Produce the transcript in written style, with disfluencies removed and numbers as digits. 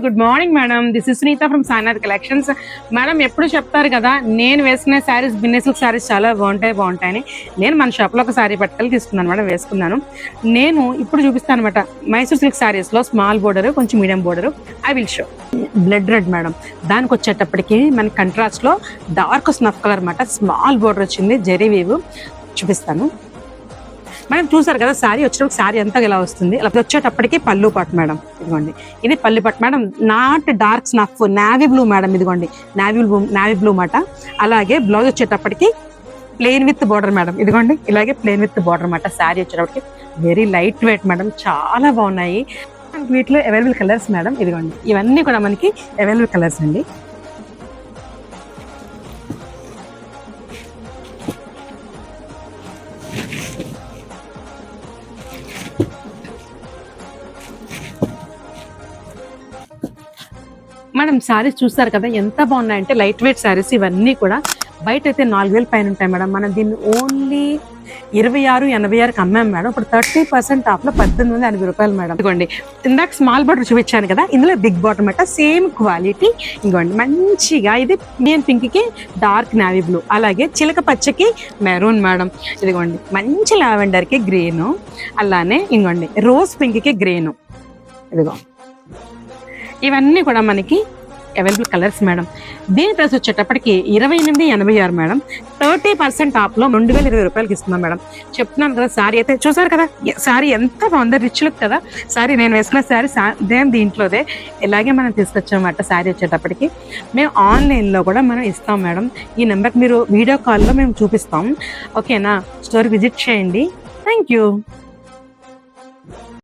Good morning madam. This is Sunitha from Sainath collections. Madam ఎప్పుడు చెప్తారు కదా, నేను వేసుకునే శారీస్ బిన్నెస్ శారీస్ చాలా బాగుంటాయని. నేను మన షాప్లో ఒక శారీ పట్టుకెళ్ళి తీసుకున్నాను మేడం, వేసుకున్నాను. నేను ఇప్పుడు చూపిస్తాను అనమాట మైసూర్ సిల్క్ శారీస్లో స్మాల్ బోర్డర్, కొంచెం medium border. I will show blood red madam. దానికి వచ్చేటప్పటికి మన కంట్రాస్ట్లో డార్క్ స్నఫ్ కలర్ అనమాట, స్మాల్ బోర్డర్ వచ్చింది, జరీ వీవ్. చూపిస్తాను మేడం. చూసారు కదా శారీ వచ్చేటప్పుడు శారీ అంతా ఇలా వస్తుంది. అలా వచ్చేటప్పటికి పళ్ళు పట్టు మేడం, ఇదిగోండి ఇది పళ్ళు పట్టు madam. Not dark snuff, navy blue madam, ఇదిగోండి నావీ బ్లూ మాట. అలాగే బ్లౌజ్ వచ్చేటప్పటికి ప్లెయిన్ విత్ బార్డర్ మేడం, ఇదిగోండి ఇలాగే ప్లెయిన్ విత్ బార్డర్ అనమాట. శారీ వచ్చేటప్పటికి వెరీ లైట్ వెయిట్ మేడం, చాలా బాగున్నాయి. వీటిలో అవైలబుల్ కలర్స్ మేడం, ఇదిగోండి ఇవన్నీ కూడా మనకి అవైలబుల్ కలర్స్ అండి. మేడం శారీస్ చూస్తారు కదా ఎంత బాగున్నాయంటే, లైట్ వెయిట్ శారీస్ ఇవన్నీ కూడా. బయట అయితే 4000 పైన ఉంటాయి మేడం. మనం దీన్ని ఓన్లీ 2686కి అమ్మాం మేడం. ఇప్పుడు 30% ఆఫ్లో 1880 రూపాయలు మేడం. ఇదిగోండి ఇందాక స్మాల్ బార్డర్ చూపించాను కదా, ఇందులో బిగ్ బార్డర్ అనమాట, సేమ్ క్వాలిటీ. ఇంకోండి మంచిగా ఇది ఇండియన్ పింక్కి డార్క్ నావీ బ్లూ, అలాగే చిలక పచ్చకి మెరూన్ మేడం. ఇదిగోండి మంచి లావెండర్కి గ్రీను, అలానే ఇంకోండి రోజ్ పింక్కి గ్రీను. ఇదిగో ఇవన్నీ కూడా మనకి అవైలబుల్ కలర్స్ మేడం. దీని ప్రైస్ వచ్చేటప్పటికి 2886 మేడం. 30% ఆఫ్లో 2020 రూపాయలకి ఇస్తున్నాం మేడం. చెప్తున్నాను కదా, శారీ అయితే చూసారు కదా, శారీ ఎంత బాగుందో, రిచ్ లుక్ కదా. శారీ నేను వేసుకున్న శారీ దీంట్లోదే ఇలాగే మనం తీసుకొచ్చామన్నమాట. శారీ వచ్చేటప్పటికి మేము ఆన్లైన్లో కూడా మనం ఇస్తాం మేడం. ఈ నెంబర్కి మీరు వీడియో కాల్లో మేము చూపిస్తాం, ఓకేనా. స్టోర్ విజిట్ చేయండి. Thank you.